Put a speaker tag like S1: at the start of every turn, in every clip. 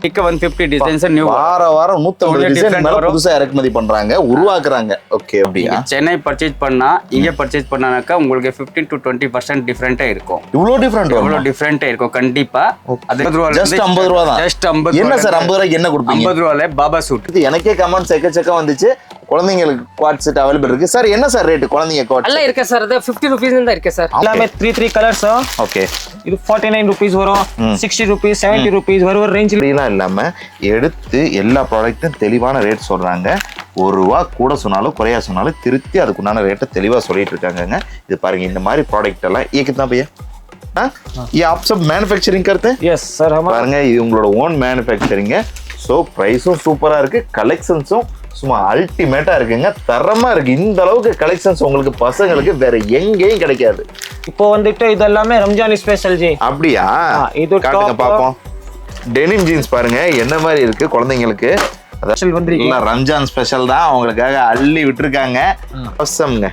S1: இக்க 150 designs new
S2: வாரம் 150 design மேல புதுசா இறக்குமதி பண்றாங்க உருவாக்குறாங்க. ஓகே, அப்படியே
S1: சென்னை பர்ச்சேஸ் பண்ணா இங்க பர்ச்சேஸ் பண்ணானாக்கா உங்களுக்கு 15 to 20% டிஃபரண்டா இருக்கும்.
S2: இவ்வளவு டிஃபரண்டா
S1: இருக்கும் கண்டிப்பா.
S2: அது ஜஸ்ட் 50 ரூபாய் தான்.
S1: ஜஸ்ட் 50.
S2: என்ன சார் 50 ரூபாய்க்கு என்ன கொடுப்பீங்க?
S1: 50 ரூபாயில பாபா சூட்.
S2: எனக்கே கமெண்ட்ஸ் எக்கச்சக்கம் வந்துச்சு. குழந்தைங்களுக்கு குவாட் செட் அவைலபிள் இருக்கு சார். என்ன சார் ரேட் குழந்தைங்க குவாட்
S3: எல்லாம் இருக்கு சார். அது 50 rupees தான் இருக்கு சார்.
S4: எல்லாமே 3 கலர்ஸ்.
S2: ஓகே,
S4: இது 49 rupees வரும், 60 rupees, 70 rupees வர ரேஞ்சில்
S2: இப்படிலாம் இல்லாம எடுத்து எல்லா ப்ராடக்ட்டும் தெளிவான ரேட் சொல்றாங்க. ₹1 கூட சொன்னாலும் குறையா சொன்னாலும் திருத்தி அதுக்குண்டான ரேட்டை தெளிவா சொல்லிட்டு இருக்காங்க. இது பாருங்க, இந்த மாதிரி ப்ராடக்ட் எல்லாம் कितना भैया? ये आप सब मैन्युफैक्चरिंग करते हैं?
S4: Yes sir.
S2: பாருங்க, இது உங்களோட ஓன் மேனுஃபேக்சரிங். ஸோ ப்ரைஸும் சூப்பரா இருக்கு, கலெக்ஷன்ஸும் சும்மா அல்டிமேட்டா இருக்குங்க, தரமா இருக்கு. இந்த அளவுக்கு கலெக்ஷன்ஸ் உங்களுக்கு பசங்களுக்கு வேற எங்கேயும் கிடைக்காது.
S4: இப்போ வந்துட்டு இது எல்லாமே ரம்ஜான் ஸ்பெஷல் ஜி.
S2: அப்படியா?
S4: இது
S2: காட்டுங்க பாப்போம். டெனிம் ஜீன்ஸ் பாருங்க என்ன மாதிரி இருக்கு குழந்தைங்களுக்கு. ரம்ஜான் ஸ்பெஷல் தான் அவங்களுக்காக அள்ளி விட்டுருக்காங்க. அவசம்ங்க,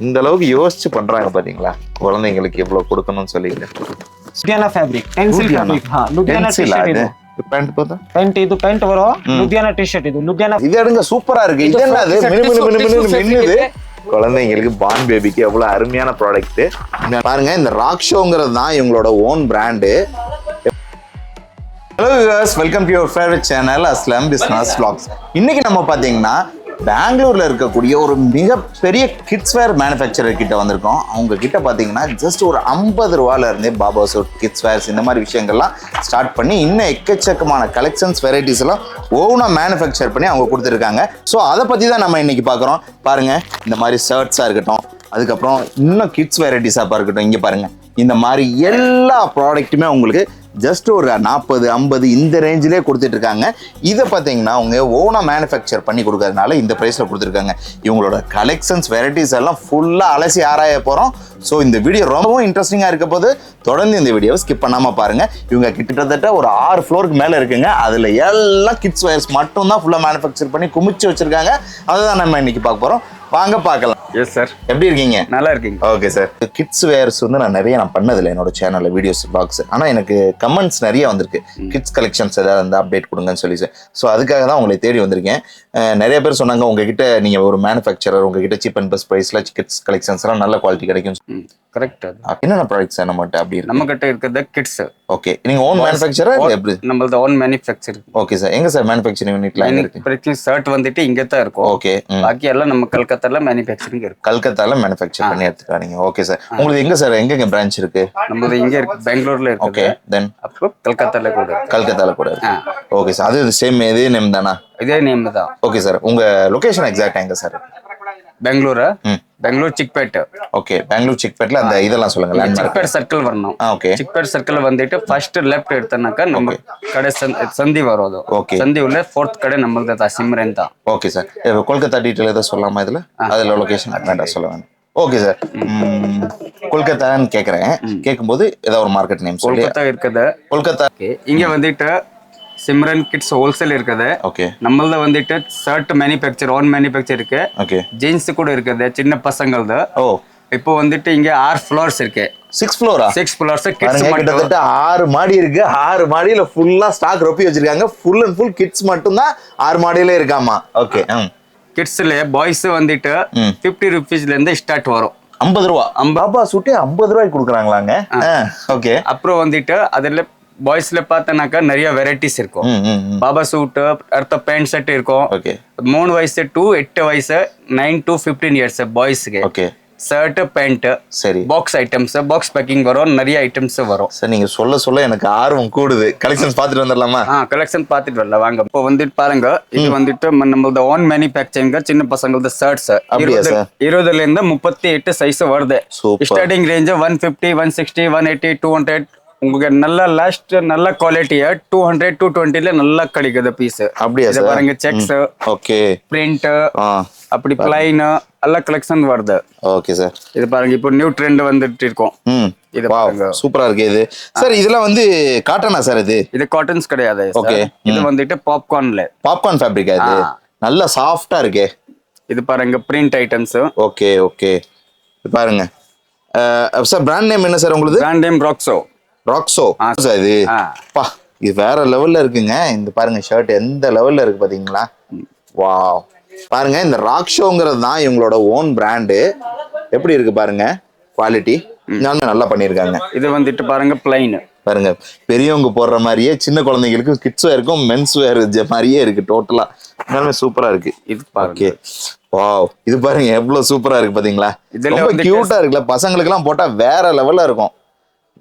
S2: இந்த அளவுக்கு யோசிச்சு பண்றாங்க பாத்தீங்களா, குழந்தைங்களுக்கு எவ்வளவு கொடுக்கணும்னு சொல்லிங்க.
S4: Ludhiana fabric, tencel fabric. Ludhiana T-shirt இது.
S2: பேண்ட் போதா?
S4: பேண்ட் இது பேண்ட் வரும். லுதியானா டி-ஷர்ட் இது. லுதியானா
S2: இது எடுங்க, சூப்பரா இருக்கு. இது என்னது மின்னுது? குழந்தைங்களுக்கு பார்ன் பேபிக்கு எவ்வளவு அருமையான ப்ராடக்ட் பாருங்க. இந்த ராக் ஷோங்கிறது தான் இவங்களோட own brand. Hello viewers, welcome to your favourite channel Aslam business vlogs. இன்னைக்கு நம்ம பாத்தீங்கன்னா பெங்களூர்ல இருக்கக்கூடிய ஒரு மிகப்பெரிய கிட்ஸ் வேர் மேனுஃபேக்சரர் கிட்ட வந்திருக்கோம். அவங்க கிட்ட பாத்தீங்கன்னா ஜஸ்ட் ஒரு 50 ரூபாயில இருந்தே பாபா சூட், கிட்ஸ் வேர்ஸ் இந்த மாதிரி விஷயங்கள்லாம் ஸ்டார்ட் பண்ணி இன்னும் எக்கச்சக்கமான கலெக்ஷன்ஸ் வெரைட்டிஸ் எல்லாம் ஓனா மேனுஃபேக்சர் பண்ணி அவங்க கொடுத்துருக்காங்க. ஸோ அதை பத்தி தான் நம்ம இன்னைக்கு பார்க்குறோம். பாருங்க, இந்த மாதிரி ஷர்ட்ஸா இருக்கட்டும், அதுக்கப்புறம் இன்னும் கிட்ஸ் வெரைட்டிஸாக இருக்கட்டும். இங்கே பாருங்க, இந்த மாதிரி எல்லா ப்ராடக்ட்டுமே உங்களுக்கு ஜஸ்ட் ஒரு 40, 50 இந்த ரேஞ்சிலே கொடுத்துட்டு இருக்காங்க. இதை பார்த்தீங்கன்னா அவங்க ஓனாக மேனுஃபேக்சர் பண்ணி கொடுக்கறதுனால இந்த ப்ரைஸில் கொடுத்துருக்காங்க. இவங்களோட கலெக்ஷன்ஸ் வெரைட்டிஸ் எல்லாம் ஃபுல்லாக அலசி ஆராய போகிறோம். ஸோ இந்த வீடியோ ரொம்பவும் இன்ட்ரெஸ்டிங்காக இருக்க போது தொடர்ந்து இந்த வீடியோவை ஸ்கிப் பண்ணாமல் பாருங்கள். இவங்க கிட்டத்தட்ட ஒரு 6 ஃப்ளோருக்கு மேலே இருக்குங்க. அதில் எல்லாம் கிட்ஸ் வேர்ஸ் மட்டும் தான் ஃபுல்லாக மேனுஃபேக்சர் பண்ணி குமிச்சு வச்சுருக்காங்க. அதை தான் நம்ம இன்னைக்கு பார்க்க போகிறோம். வாங்க பார்க்கலாம்.
S1: எஸ் சார்,
S2: எப்படி இருக்கீங்க?
S1: நல்லா இருக்கீங்க.
S2: Okay sir. கிட்ஸ் வேர்ஸ் வந்து நான் பண்ணதில்லை என்னோட சேனல்ல வீடியோஸ் பாக்ஸ். ஆனால் எனக்கு கமெண்ட்ஸ் நிறைய வந்திருக்கு, கிட்ஸ் கலெக்ஷன்ஸ் ஏதாவது வந்து அப்டேட் கொடுங்கன்னு சொல்லி. ஸோ அதுக்காக தான் உங்களை தேடி வந்திருக்கேன். நிறைய பேர் சொன்னாங்க உங்ககிட்ட நீங்க ஒரு மேனுஃபேக்சரர், உங்ககிட்ட சீப் அண்ட் பெஸ்ட் பிரைஸ்ல கிட்ஸ் கலெக்ஷன்ஸ் எல்லாம் நல்ல குவாலிட்டி கிடைக்கும்.
S1: கரெக்ட்.
S2: என்னென்ன ப்ராடக்ட்ஸ் நம்மகிட்ட அப்படி இருக்கு?
S1: நம்ம கிட்ட இருக்கிறது கிட்ஸ்.
S2: ஓகே, நீங்க ஓன் மேனுஃபேக்சரர்? எப்படி?
S1: நம்மளது ஓன் மேனுஃபேக்சரிங்.
S2: Okay sir. எங்க சார் மேனுஃபேக்சரிங் யூனிட்லாம் இருக்கு?
S1: ஷர்ட் வந்துட்டு இங்க தான் இருக்கும்.
S2: ஓகே,
S1: பாக்கி எல்லாம் நம்ம கல்கத்தால மேனுஃபேக்சரிங் இருக்கு.
S2: கல்கத்தால மேனுஃபேக்சர் பண்ணி எடுத்துக்காதீங்க. Okay sir. உங்களுக்கு எங்க சார் எங்க பிரான்ச் இருக்கு?
S1: நம்மளது இங்க இருக்கு, பெங்களூர்ல இருக்கு.
S2: ஓகே, தென்
S1: அப்புறம் கல்கத்தால கூட
S2: இருக்கு. Okay sir. அது சேம் இதே நேம் தானா?
S1: இதே நேம் தான்.
S2: Okay sir. உங்க லொகேஷன் எக்ஸாக்ட்டா எங்க சார்?
S1: பெங்களூர் சிக்பேட்.
S2: ஓகே, பெங்களூர் சிக்பேட்ல அந்த இதெல்லாம் சொல்லுங்க.
S1: சிக்பேட் சர்க்கிள் வரணும்.
S2: ஓகே,
S1: சிக்பேட் சர்க்கிள் வந்துட்டு ஃபர்ஸ்ட் லெஃப்ட் எடுத்தனாக்கா நம்ம கடை சந்தி வரும்.
S2: ஓகே,
S1: சந்தி உள்ள 4th கடை நம்மளது தான், சிம்ரன் தான்.
S2: Okay sir. கொல்கத்தா டீடைல் ஏதாவது சொல்லலாமா இதுல? அதுல லொகேஷன் வேண்டாம், சொல்ல வேண்டாம். Okay sir. கொல்கத்தான்னு கேக்குறேன். கேட்கும்போது ஏதாவது ஒரு மார்க்கெட் நேம் சொல்லி.
S1: கொல்கத்தா இருக்குது.
S2: கொல்கத்தா.
S1: இங்க வந்துட்டு சிம்ரன் கிட்ஸ் ஹோல்சேல் இருக்குது.
S2: ஓகே,
S1: நம்மளது வந்துட்டு ஷர்ட் மேனுஃபேக்சர், ஓன் மேனுஃபேக்சர் இருக்கு.
S2: ஓகே,
S1: ஜீன்ஸ் கூட இருக்குது, சின்ன பசங்களது.
S2: ஓ,
S1: இப்போ வந்துட்டு இங்க 6 ஃப்ளோர்ஸ் இருக்கு.
S2: 6 ஃப்ளோரா?
S1: 6 floors kids.
S2: கிட்டத்தட்ட 6 மாடி இருக்கு. 6 மாடியில ஃபுல்லா ஸ்டாக் ரொப்பி வச்சிருக்காங்க. ஃபுல் அண்ட் ஃபுல் கிட்ஸ் மட்டும் தான் 6 மாடியில இருக்காமா. ஓகே,
S1: கிட்ஸ்ல பாய்ஸ் வந்துட்டு 50 ரூபீஸ்ல இருந்து ஸ்டார்ட் வரும்.
S2: 50 ரூபா. பாபா சூட்டே 50 ரூபாய்க்கு கொடுக்குறாங்களாங்க? ஓகே.
S1: அப்புறம் வந்துட்டு அதுல பாய்ஸ்ல பார்த்தனாக்கா நிறைய வெரைட்டிஸ் இருக்கும். பாபா சூட், அடுத்த பேண்ட் ஷர்ட் இருக்கும்.
S2: ஓகே,
S1: 3 வயசு to 8 வயசு, 9 to 15 இயர்ஸ் பாய்ஸ்க்கு.
S2: ஓகே,
S1: ஷர்ட், பேண்ட்,
S2: சரி,
S1: பாக்ஸ் ஐட்டம்ஸ், பாக்ஸ் பேக்கிங் வரும், நிறைய ஐட்டம்ஸ் வரும்.
S2: சார் நீங்க சொல்ல சொல்ல எனக்கு ஆர்வம் கூடுது. கலெக்ஷன்ஸ் பார்த்துட்டு வந்துடலாமா?
S1: கலெக்ஷன் பார்த்துட்டு வரலாம் வாங்க. இப்போ வந்துட்டு பாருங்க, இது வந்துட்டு நம்மளோட ஓன் மேனுஃபேக்சரிங் சின்ன பசங்களோட ஷர்ட்ஸ். 20ல இருந்து 38 சைஸ் வருது. Starting range 150, 160, 180, 200. உங்களுக்கு நல்ல லாஸ்ட் நல்ல குவாலிட்டியா 200, 220ல நல்லா கிடைக்குது பீஸ்.
S2: அப்படியே
S1: இத பாருங்க, செக்ஸ்,
S2: ஓகே,
S1: பிரிண்ட், அப்படி பிளைன் எல்லா கலெக்ஷன் வருது.
S2: Okay sir.
S1: இது பாருங்க, இப்போ நியூ ட்ரெண்ட் வந்துட்டு இருக்கும். இது பாருங்க,
S2: சூப்பரா இருக்கு இது. சார் இதெல்லாம் வந்து காட்டனா சார்? இது
S1: காட்டன்ஸ் கிடையாது.
S2: ஓகே,
S1: இது வந்துட்டு பாப்கார்ன்
S2: ஃபேப்ரிக்கா? இது நல்லா சாஃப்ட்டா இருக்கு.
S1: இது பாருங்க, பிரிண்ட் ஐட்டம்ஸ்.
S2: Okay, okay. பாருங்க சார், பிராண்ட் நேம் என்ன சார் உங்களுக்கு?
S1: பிராண்ட் நேம் ராக்ஸோ.
S2: சார் இது பா இது வேற லெவல்ல இருக்குங்க. இந்த பாருங்க ஷர்ட் எந்த லெவல்ல இருக்கு பாத்தீங்களா? வாவ். பாருங்க இந்த ராக் ஷோங்கிறது தான் இவங்களோட ஓன் பிராண்டு. எப்படி இருக்கு பாருங்க குவாலிட்டி. நல்லா பண்ணியிருக்காங்க.
S1: இது வந்துட்டு பாருங்க பிளைன்.
S2: பாருங்க பெரியவங்க போடுற மாதிரியே சின்ன குழந்தைங்களுக்கு கிட்ஸ் வேருக்கும் மென்ஸ் வேர் மாதிரியே இருக்கு டோட்டலா. எல்லாமே சூப்பரா இருக்கு.
S1: இது பாருங்க.
S2: வாவ். இது பாருங்க எவ்வளவு சூப்பரா இருக்கு பாத்தீங்களா? ரொம்ப கியூட்டா இருக்குல்ல, பசங்களுக்கு எல்லாம் போட்டா வேற லெவல்ல இருக்கும்.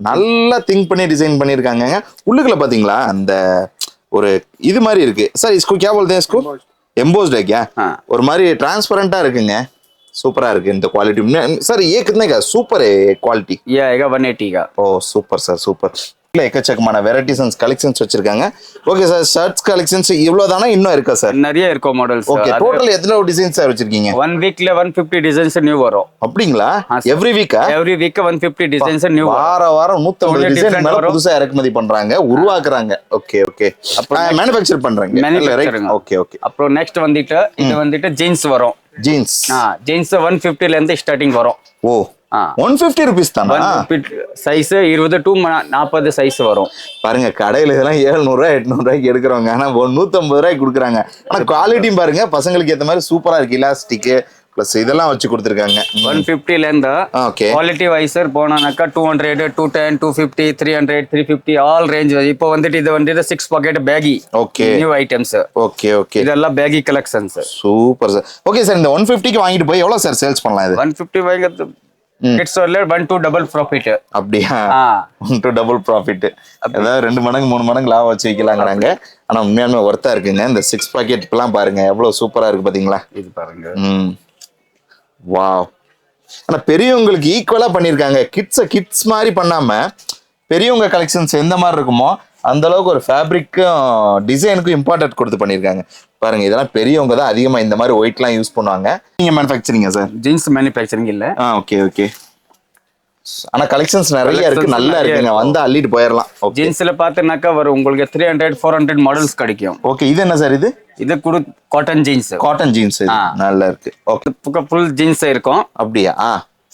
S2: நல்லா திங்க் பண்ணி டிசைன் பண்ணிருக்காங்க. உள்ளுக்குள்ள பாத்தீங்களா அந்த ஒரு இது மாதிரி இருக்கு சார். इसको क्या बोलते हैं? इसको एम्बोस्ड है क्या? ஒரு மாதிரி டிரான்ஸ்பரண்டா இருக்குங்க. सूपरा இருக்கு இந்த குவாலிட்டி. सर ये कितने का? सुपर है क्वालिटी.
S1: ये आएगा 180 का.
S2: ओ सुपर सर सुपर. எக்கச்சக்கமான வெரைட்டிஸ் அண்ட் கலெக்ஷன்ஸ் வச்சிருக்காங்க. ஓகே சார், ஷர்ட்ஸ் கலெக்ஷன்ஸ் இவ்வளவுதானா இன்னும் இருக்கா சார்?
S1: நிறைய இருக்கும் மாடல்ஸ்.
S2: ஓகே, டோட்டல் எத்தனை டிசைன்ஸ் சார் வச்சிருக்கீங்க?
S1: 1 வீக்ல 150 டிசைன்ஸ் நியூ வரும்.
S2: அப்படிங்களா? எவ்ரி வீக்கா?
S1: எவ்ரி வீக் 150 டிசைன்ஸ் நியூ வரும்.
S2: வாரம் 150 டிசைன் மேல புதுசா இறக்குமதி பண்றாங்க, உருவாக்குறாங்க. Okay okay. மேனுஃபேக்சர் பண்றாங்க. Okay okay.
S1: அப்புறம் நெக்ஸ்ட் வந்துட்டு இது வந்துட்டு ஜீன்ஸ் வரும்.
S2: ஜீன்ஸ்
S1: ஜீன்ஸ் 150 ல இருந்து ஸ்டார்டிங் வரும்.
S2: ஓ 150 rupees தானா?
S1: சைஸ் 20 to 40 சைஸ் வரும்.
S2: பாருங்க கடையில இதெல்லாம் 700 800 எடுக்கிறவங்க ஆனா 150 கொடுக்குறாங்க. ஆனா குவாலிட்டியும் பாருங்க பசங்களுக்கு ஏத்த மாதிரி சூப்பரா இருக்கு. இலாஸ்டிக் பிளஸ் இதெல்லாம் வச்சு கொடுத்துருக்காங்க.
S1: 150 ல இருந்து குவாலிட்டி வைசர் போனாக்கா 200 210 250 300 350 ஆல் ரேஞ்ச். இப்போ வந்துட்டு இது வந்துட்டு 6 pocket baggy.
S2: Okay,
S1: new items.
S2: Okay okay.
S1: இதெல்லாம் baggy collections.
S2: Super sir. Okay sir, இந்த 150க்கு வாங்கிட்டு போய் எவ்வளவு சார் சேல்ஸ் பண்ணலாம்? இது 150
S1: வாங்கிறது கிட்ஸ் வரல 1 to double profit.
S2: அப்படியா? 1 to double profit. அதாவது 2 மடங்கு 3 மடங்கு லாபம் வச்சு வைக்கலாங்கிறாங்க. ஆனா உண்மையாலுமே ஒர்த்தா இருக்குங்க. இந்த 6 பாக்கெட்டுக்கெல்லாம் பாருங்க எவ்வளவு சூப்பரா இருக்கு பாத்தீங்களா?
S1: இது பாருங்க.
S2: வாவ். ஆனா பெரியவங்களுக்கு ஈக்குவலா பண்ணிருக்காங்க. கிட்ஸ் மாதிரி பண்ணாம பெரியவங்க கலெக்ஷன்ஸ் எந்த மாதிரி இருக்குமோ அந்த அளவுக்கு ஒரு ஃபேப்ரிக்கும் டிசைனுக்கும் இம்பார்ட்டன்ட் கொடுத்து பண்ணிருக்காங்க. பாருங்க இதெல்லாம் பெரியவங்க தான் அதிகமா இந்த மாதிரி ஒயிட்லாம் யூஸ் பண்ணுவாங்க. நீங்க மேனுஃபேக்சரிங்கா சார்?
S1: ஜீன்ஸ் மேனுஃபேக்சரிங் இல்ல.
S2: Okay okay. ஆனா கலெக்ஷன்ஸ் நிறைய இருக்கு, நல்லா இருக்குங்க. வந்து அள்ளிட்டு போயிடலாம்.
S1: ஜீன்ஸ்ல பாத்தீங்கன்னாக்கா வரும் உங்களுக்கு 300 400 மாடல்ஸ் கிடைக்கும்.
S2: ஓகே, இது என்ன சார்? இது
S1: கூட காட்டன் ஜீன்ஸ்.
S2: காட்டன் ஜீன்ஸ் நல்லா இருக்கு. ஓகே,
S1: ஃபுல் ஜீன்ஸ் இருக்கும்.
S2: அப்படியா?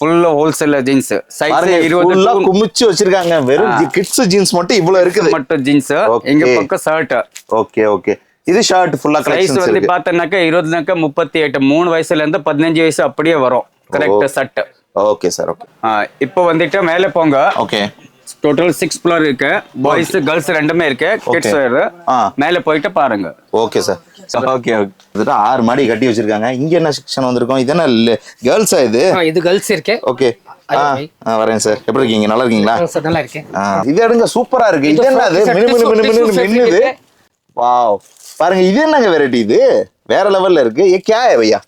S1: Full wholesale jeans. சைஸ்
S2: 20 குமிச்சு வச்சிருக்காங்க. வெறும் கிட்ஸ் ஜீன்ஸ் மட்டும் இவ்வளவு இருக்குது.
S1: மட்டும் ஜீன்ஸ். எங்க பக்கம் ஷர்ட்.
S2: Okay okay. இது ஷர்ட் ஃபுல்லா கலெக்ஷன்ஸ்
S1: வந்து பாத்தீங்கன்னாக்கா 20னாக்கா 38 3 வயசுல இருந்து 15 வயசு அப்படியே வரும். Correct shirt.
S2: Okay sir. Okay.
S1: இப்போ வந்துட்டு மேலே போங்க.
S2: ஓகே.
S1: டோட்டல் 6 ஃப்ளோர் இருக்கு. பாய்ஸ் கேர்ள்ஸ் ரெண்டுமே இருக்கு. கிட்ஸ் வேர். மேலே போயிட்டு பாருங்க.
S2: Okay sir. Okay okay. இது 6 மாடி கட்டி வச்சிருக்காங்க. இங்க என்ன செக்ஷன் வந்திருக்கும்? இது என்ன கேர்ள்ஸா?
S3: இது கேர்ள்ஸ் இருக்கு.
S2: ஓகே. வரேன் சார். எப்படி இருக்கீங்க? நல்லா இருக்கீங்களா?
S3: சார் நல்லா இருக்கேன்.
S2: இது எடுங்க, சூப்பரா இருக்கு. இது என்னது மின்னுது? வாவ். பாருங்க இது என்னங்க வெரைட்டி? இது வேற லெவல்ல இருக்கு. ये क्या है भैया?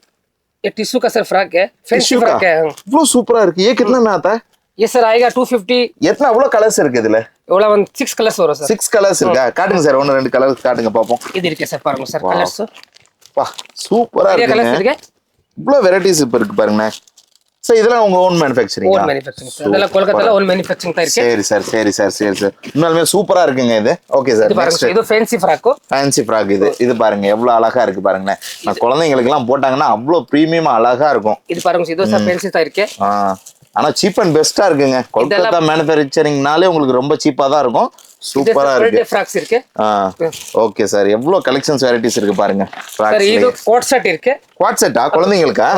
S3: ये टिश्यू का सर फ्रॉक है, फैंसी फ्रॉक है.
S2: वो सूपरा இருக்கு. ये कितना में आता है?
S3: ये सर आएगा 250.
S2: எத்தனை அவ்வளவு கலர்ஸ் இருக்கு இதுல?
S3: இவ்வளவு வந்து 6 கலர்ஸ் வரும் சார்.
S2: 6 கலர்ஸ் இருக்கா? காட்டுங்க சார். 1 2 கலர்ஸ் காட்டுங்க பாப்போம்.
S3: இது இருக்கு சார், பாருங்க சார் கலர்ஸ்.
S2: வா சூப்பரா இருக்கு.
S3: கலர்ஸ் இருக்கு.
S2: இவ்வளவு வெரைட்டிஸ் இப்ப இருக்கு பாருங்க. சார் இதெல்லாம் உங்க own manufacturing?
S3: Own manufacturing sir. இதெல்லாம் கோல்கத்தால ஓன் மேனுஃபேக்சரிங் தான் இருக்கு.
S2: சரி சார். இன்னுமே சூப்பரா இருக்குங்க இது. Okay sir.
S3: இது பாருங்க, இது ஃபேன்சி ஃப்ராக்.
S2: ஃபேன்சி ஃப்ராக் இது பாருங்க எவ்வளவு அழகா இருக்கு பாருங்க. நான் குழந்தைங்களுக்கு எல்லாம் போட்டாங்கன்னா அவ்வளவு பிரீமியமா அழகா இருக்கும்.
S3: இது பாருங்க, இது சார் ஃபேன்சி தான் இருக்கு.
S2: ஆனா சீப் அண்ட் பெஸ்டா இருக்குங்க. கொல்கத்தா மேனுஃபேக்சரிங்னாலே உங்களுக்கு ரொம்ப சீப்பா தான் இருக்கும். சூப்பரா இருக்கு.
S3: ஃப்ராக்ஸ் இருக்கு.
S2: Okay sir. எவ்வளவு கலெக்ஷன்ஸ் வெரைட்டிஸ் இருக்கு பாருங்க.
S3: சார் இது கோட் செட் இருக்கு.
S2: குவாட் செட்டா குழந்தைங்களுக்கா?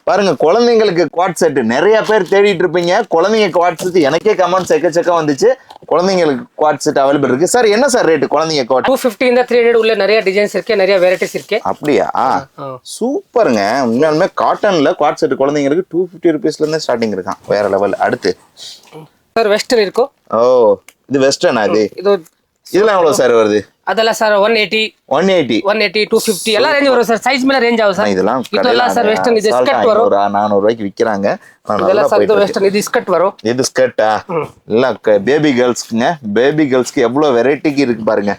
S2: பாருங்க குழந்தைங்களுக்கு குவாட் செட் நிறைய பேர் தேடிட்டு இருப்பீங்க. குழந்தைங்க குவாட் செட் எனக்கே கமெண்ட்ஸ் எக்கச்சக்கம் வந்துச்சு. குழந்தைங்களுக்கு குவாட் செட் அவைலபிள் இருக்கு. சார் என்ன சார் ரேட் குழந்தைங்க குவாட்?
S3: 250 இந்த 300 உள்ள நிறைய டிசைன்ஸ் இருக்கு, நிறைய வெரைட்டிஸ் இருக்கு.
S2: அப்படியா? சூப்பருங்க. உண்மையாலுமே காட்டன்ல குவாட் செட் குழந்தைங்களுக்கு 250 rupeesல இருந்து ஸ்டார்டிங் இருக்கான். வேற லெவல். அடுத்து
S3: சார் வெஸ்டர்ன் இருக்கும்.
S2: ஓ இது வெஸ்டர்னா? இது இதெல்லாம் எவ்வளவு சார் வருது?
S3: அதெல்லாம் சார் 180 250 எல்லா ரேஞ்ச் வரும் சார். சைஸ் மேல ரேஞ்ச் ஆகும் சார். இதெல்லாம் சார் வெஸ்டர்ன். இது ஸ்கர்ட் வரும். 400
S2: ரூபாய்க்கு விக்கிறாங்க.
S3: இதெல்லாம் சார் இது வெஸ்டர்ன். இது ஸ்கர்ட் வரும்.
S2: இது ஸ்கர்ட்டா? இல்ல பேபி கேர்ள்ஸ்க்குங்க. பேபி கேர்ள்ஸ்க்கு எவ்வளவு வெரைட்டிக்கு இருக்கு பாருங்க.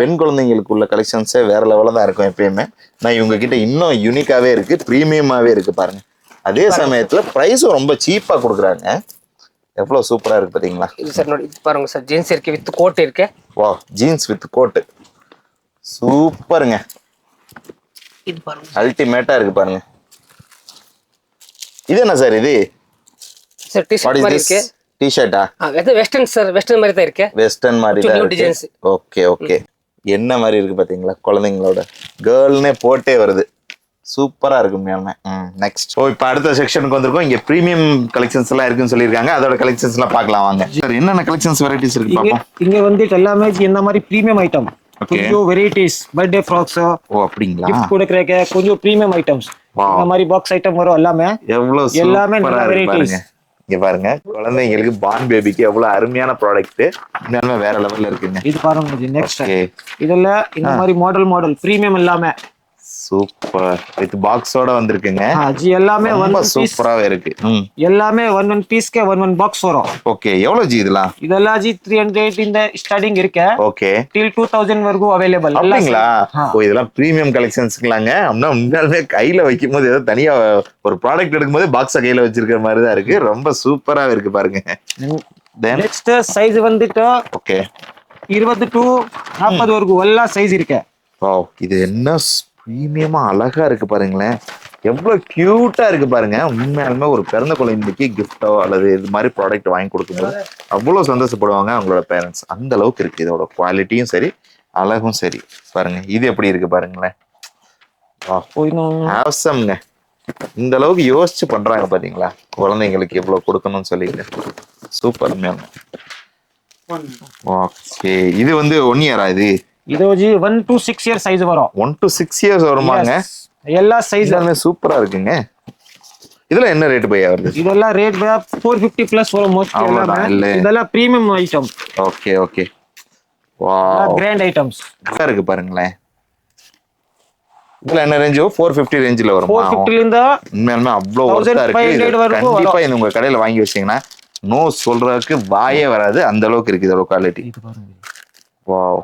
S2: பெண் குழந்தைங்களுக்கு உள்ள கலெக்ஷன்ஸே வேற லெவல்ல தான் இருக்கும் எப்பயுமே. நான் இவங்க கிட்ட இன்னும் யூனிக்காவே இருக்கு, பிரீமியமாவே இருக்கு பாருங்க. அதே சமயத்துல பிரைஸும் ரொம்ப சீப்பா கொடுக்குறாங்க. எவ்வளவு சூப்பரா இருக்கு பாத்தீங்களா?
S3: இது சார் நோடி பாருங்க சார். ஜீன்ஸ் இருக்கு வித் கோட் இருக்கு.
S2: வா ஜீன்ஸ் வித் கோட் சூப்பருங்க.
S3: இது பாருங்க
S2: அல்டிமேட்டா இருக்கு பாருங்க. இது என்ன சார்? இது
S3: சார் டி-ஷர்ட் மாதிரி இருக்கு.
S2: டிஷர்ட்டா?
S3: வெஸ்டர்ன் சார், வெஸ்டர்ன் மாதிரி தான் இருக்கு.
S2: வெஸ்டர்ன் மாதிரி தான் இருக்கு.
S3: டிசைன்ஸ்.
S2: Okay okay. என்ன மாதிரி இருக்கு பாத்தீங்களா, குழந்தைங்களோட கேர்ள்னே போட்டே வருது. சூப்பரா இருக்கு உண்மையாலுமே. நெக்ஸ்ட் இப்போ அடுத்த செக்ஷனுக்கு வந்திருக்கோம். இங்க பிரீமியம் கலெக்ஷன்ஸ் எல்லாம் இருக்குன்னு சொல்லியிருக்காங்க. அதோட கலெக்ஷன்ஸ் எல்லாம் பார்க்கலாம் வாங்க. சார் என்னென்ன கலெக்ஷன்ஸ் வெரைட்டிஸ் இருக்கு பாப்போம்.
S4: இங்க வந்துட்டு எல்லாமே இந்த மாதிரி பிரீமியம் ஐட்டம், கொஞ்சம் வெரைட்டிஸ், பர்த்டே ஃப்ராக்ஸ்.
S2: ஓ அப்படிங்களா?
S4: கிஃப்ட் கொடுக்கறதுக்கு கொஞ்சம் பிரீமியம் ஐட்டம்ஸ், இந்த மாதிரி பாக்ஸ் ஐட்டம் வரும் எல்லாமே.
S2: எவ்வளவு
S4: எல்லாமே
S2: சூப்பரா இருக்கு
S4: வெரைட்டிஸ்.
S2: பாருங்க. இங்க பாருங்க, குழந்தைங்களுக்கு பார்ன் பேபிக்கு எவ்வளவு அருமையான ப்ராடக்ட். உண்மையாலுமே வேற லெவல்ல இருக்குங்க.
S4: இது பாருங்க நெக்ஸ்ட்.
S2: ஓகே.
S4: இதெல்லாம் இந்த மாதிரி மாடல் பிரீமியம் எல்லாமே
S2: சூப்பர் வித் பாக்ஸோட வந்திருக்குங்க.
S4: ஜி எல்லாமே
S2: ரொம்ப சூப்பராவே இருக்கு.
S4: எல்லாமே ஒன் பீஸ்க்கு ஒன் பாக்ஸ் வரும்.
S2: ஓகே. எவ்வளவு ஜி இதெல்லாம்?
S4: இதெல்லாம் ஜி 300 இந்த ஸ்டார்டிங் இருக்கு.
S2: ஓகே.
S4: till 2000 வரைக்கும் அவைலபிள்.
S2: அப்படிங்களா? ஓ இதெல்லாம் பிரீமியம் கலெக்ஷன்ஸ்ங்களாங்க. அப்படின்னா உண்மையாலுமே கையில வைக்கும் போது ஏதோ தனியா ஒரு ப்ராடக்ட் எடுக்கும்போது பாக்ஸ கையில வச்சிருக்கிற மாதிரி தான் இருக்கு. ரொம்ப சூப்பராவே இருக்கு பாருங்க.
S4: நெக்ஸ்ட் சைஸ் வந்துட்டு
S2: ஓகே
S4: 20 to 40 வரைக்கும் எல்லா சைஸ் இருக்கு.
S2: வாவ், இது என்ன பிரீமியமா அழகா இருக்கு பாருங்களேன். எவ்வளவு கியூட்டா இருக்கு பாருங்க. உண்மையாலுமே ஒரு பிறந்த குழந்தைக்கு கிஃப்டோ அல்லது இது மாதிரி ப்ராடக்ட் வாங்கி கொடுக்கும்போது அவ்வளவு சந்தோஷப்படுவாங்க அவங்களோட பேரண்ட்ஸ். அந்த அளவுக்கு இருக்கு இதோட குவாலிட்டியும் சரி, அழகும் சரி. பாருங்க இது எப்படி இருக்கு பாருங்களேன். ஆசம்ங்க. இந்த அளவுக்கு யோசிச்சு பண்றாங்க பாத்தீங்களா, குழந்தைங்களுக்கு எவ்வளவு கொடுக்கணும்னு சொல்லிட்டு. Super ma'am. ஓகே. இது வந்து 1 இயரா?
S4: இது ஜி 1 to 6 year சைஸ் வரும்.
S2: 1 to 6 years வருமாங்க.
S4: எல்லா சைஸ்
S2: எல்லாமே சூப்பரா இருக்குங்க. இதுல என்ன ரேட் பையா வருது?
S4: இதெல்லாம் ரேட் 450 பிளஸ் வரும் மோஸ்ட்லி. இதெல்லாம் premium item.
S2: Okay okay. Wow,
S4: grand items
S2: இருக்கு பாருங்களேன். இதுல என்ன ரேஞ்ச்? 450 ரேஞ்சில வரும்.
S4: 450 ல இருந்து
S2: உண்மையாலுமே அவ்வளவு ஒர்த்தா இருக்கு. கண்டிப்பா இது உங்க கடையில வாங்கி வச்சீங்கன்னா நோ சொல்றதுக்கு வாயே வராது. அந்த அளவுக்கு இருக்கு இதோட குவாலிட்டி. வாவ்,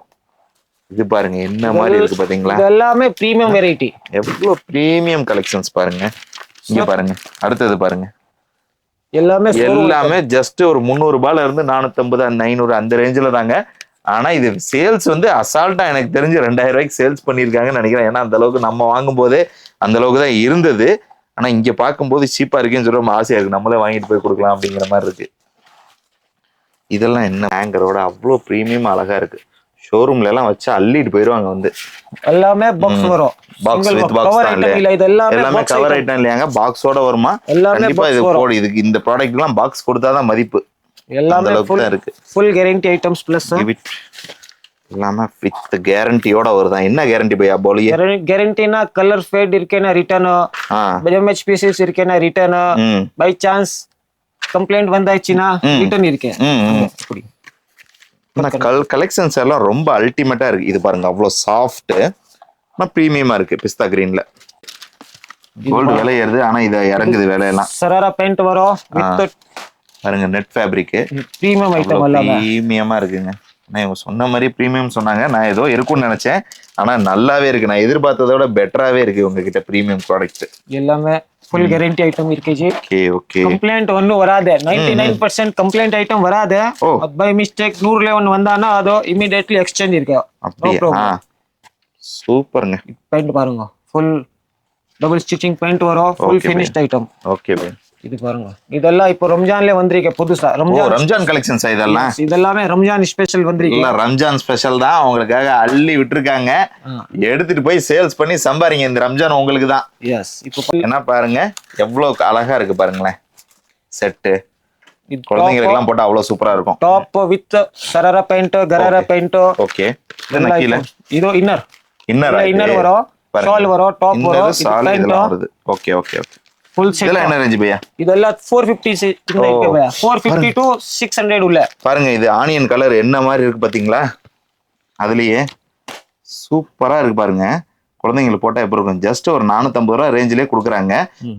S2: இது பாருங்க என்ன மாதிரி இருக்கு பாத்தீங்களா.
S4: இது எல்லாமே பிரீமியம் வெரைட்டி.
S2: எவ்வளவு பிரீமியம் கலெக்ஷன்ஸ் பாருங்க. இங்க பாருங்க, அடுத்தது பாருங்க. எல்லாமே ஜஸ்ட் ஒரு 300 ரூபாயில இருந்து 450 500 அந்த ரேஞ்சில தாங்க. ஆனா இது சேல்ஸ் வந்து அசால்ட்டா எனக்கு தெரிஞ்சு 2000 ரூபாய்க்கு சேல்ஸ் பண்ணிருக்காங்கன்னு நினைக்கிறேன். ஏன்னா அந்த அளவுக்கு நம்ம வாங்கும் போதே அந்த அளவுக்கு தான் இருந்தது. ஆனா இங்க பார்க்கும்போது சீப்பா இருக்குன்னு சொல்லி ரொம்ப ஆசையா இருக்கு. நம்மளே வாங்கிட்டு போய் கொடுக்கலாம் அப்படிங்கிற மாதிரி இருக்கு. இதெல்லாம் என்ன ஹேங்கரோட அவ்வளவு பிரீமியம் அழகா இருக்கு. ஷோரூம்ல எல்லாம் வச்சு அள்ளிட்டு போயிருவாங்க வந்து.
S4: எல்லாமே பாக்ஸ் வரும்.
S2: பாக்ஸ் வித் பாக்ஸ் தான் இல்ல,
S4: இது
S2: எல்லாமே கவர் ஐட்டம் இல்லையாங்க. பாக்ஸோட வருமா? கண்டிப்பா இது போடு. இதுக்கு இந்த ப்ராடக்ட் எல்லாம் பாக்ஸ் கொடுத்தாதான் மதிப்பு.
S4: எல்லாமே
S2: ஃபுல் இருக்கு.
S4: ஃபுல் கேரண்டி ஐட்டம்ஸ் பிளஸ்
S2: எல்லாமே வித் கேரண்டியோட வருதா? என்ன கேரண்டி பையா போலியே?
S4: கேரண்டினா கலர் ஃபேட் இருக்கேனா ரிட்டர்ன், டேமேஜ் பீசஸ் இருக்கேனா ரிட்டர்ன், பை சான்ஸ் கம்ப்ளைண்ட் வந்தாச்சுனா ரிட்டர்ன் இருக்கே.
S2: கலெக்ஷன்ஸ் எல்லாம் ரொம்ப அல்டிமேட்டா இருக்கு. இது பாருங்க அவ்வளவு சாஃப்ட், ஆனா பிரீமியமா இருக்கு. பிஸ்தா கிரீன்ல கோல்டு விலை ஏறுது, ஆனா இத இறங்குது விலையெல்லாம்.
S4: சராரா பெயிண்ட் வரும் வித்
S2: பாருங்க நெட் ஃபேப்ரிக்.
S4: பிரீமியம் ஐட்டம் எல்லாமே
S2: பிரீமியமா இருக்குங்க. நான் இவங்க சொன்ன மாதிரி பிரீமியம் சொன்னாங்க. நான் ஏதோ இருக்கும்னு நினைச்சேன், ஆனா நல்லாவே இருக்கு. நான் எதிர்பார்த்ததோட பெட்டராவே இருக்கு உங்ககிட்ட பிரீமியம் ப்ராடக்ட்.
S4: எல்லாமே ஃபுல் கேரண்டி ஐட்டம் இருக்கு ஜி.
S2: Okay okay.
S4: கம்ப்ளைண்ட் ஒன்னும் வராது. 99% கம்ப்ளைண்ட் ஐட்டம் வராது. பை மிஸ்டேக் 100ல ஒன்னு வந்தானா அதோ இமிடியேட்லி எக்ஸ்சேஞ்ச் இருக்கு.
S2: அப்படியே சூப்பர்ங்க.
S4: பெயிண்ட் பாருங்க, ஃபுல் டபுள் ஸ்டிச்சிங் பெயிண்ட் வரும். Full finished item.
S2: Okay bye.
S4: இது பாருங்க, இதெல்லாம் இப்போ ரம்ஜான்ல வந்திருக்கு புதுசா.
S2: ரம்ஜான் கலெக்ஷன்ஸ் இதெல்லாம்.
S4: இதெல்லாமே ரம்ஜான் ஸ்பெஷல் வந்திருக்கு.
S2: இல்ல ரம்ஜான் ஸ்பெஷல் தான் உங்களுக்காக அள்ளி விட்டுருக்காங்க. எடுத்துட்டு போய் சேல்ஸ் பண்ணி சம்பாரிங்க. இந்த ரம்ஜான் உங்களுக்கு தான்.
S4: எஸ். இப்போ
S2: என்ன பாருங்க எவ்வளவு அழகா இருக்கு பாருங்களேன். செட்டு குழந்தைங்களுக்கு எல்லாம் போட்டா அவ்வளவு சூப்பரா இருக்கும்.
S4: Top with sharara pant, gharara pant.
S2: Okay. என்ன கீழ?
S4: இது இன்னர்
S2: இன்னர்
S4: வரும், ஷால் வரும், டாப் வரும்,
S2: ஷால் இதெல்லாம் வருது. Okay okay okay.
S4: Full set.
S2: இதெல்லாம் என்ன ரேஞ்ச் பையா?
S4: இதெல்லாம் 450 இந்த இருக்கு பையா. 450 to 600 உள்ள.
S2: பாருங்க இது ஆனியன் கலர் என்ன மாதிரி இருக்கு பாத்தீங்களா? அதுலயே சூப்பரா இருக்கு பாருங்க. குழந்தைங்களுக்கு போட்டா எப்படி இருக்கும்? ஜஸ்ட் ஒரு 450 ரூபா ரேஞ்சிலே கொடுக்குறாங்க.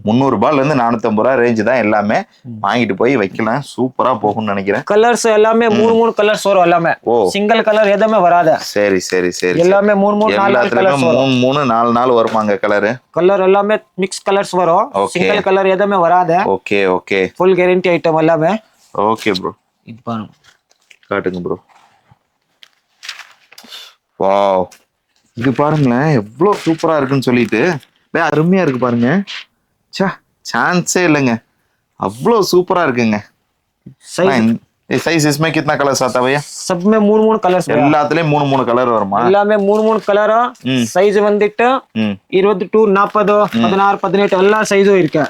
S2: 300 ரூபாயில இருந்து 450 ரூபா ரேஞ்ச் தான். எல்லாமே வாங்கிட்டு போய் வைக்கலாம். சூப்பரா போகும்னு நினைக்கிறேன்.
S4: கலர்ஸ் எல்லாமே 3 கலர்ஸ் வரும். எல்லாமே சிங்கிள் கலர் எதுவுமே வராது.
S2: சரி சரி சரி.
S4: எல்லாமே 3 கலர்ஸ் வரும்.
S2: 3 வருமாங்க கலர்.
S4: கலர் எல்லாமே மிக்ஸ் கலர்ஸ் வரும். சிங்கிள் கலர் எதுவுமே வராது.
S2: Okay okay.
S4: Full guarantee item எல்லாமே.
S2: Okay bro.
S4: இது பாருங்க,
S2: காட்டுங்க ப்ரோ. வாவ், இது பாருங்களேன் எவ்வளவு சூப்பரா இருக்குன்னு சொல்லிட்டு. அருமையா இருக்கு பாருங்க. சான்ஸே இல்லைங்க, அவ்வளவு சூப்பரா இருக்குங்க. साइज इसमें कितना कलर्स आता है भैया?
S4: सब में 3 कलर्स
S2: எல்லாத்துலயும் 3 கலர் வருமா?
S4: எல்லாமே 3 கலர் சைஸ் வந்துட்டு 22 40 16 18 எல்லா சைஸும் இருக்கு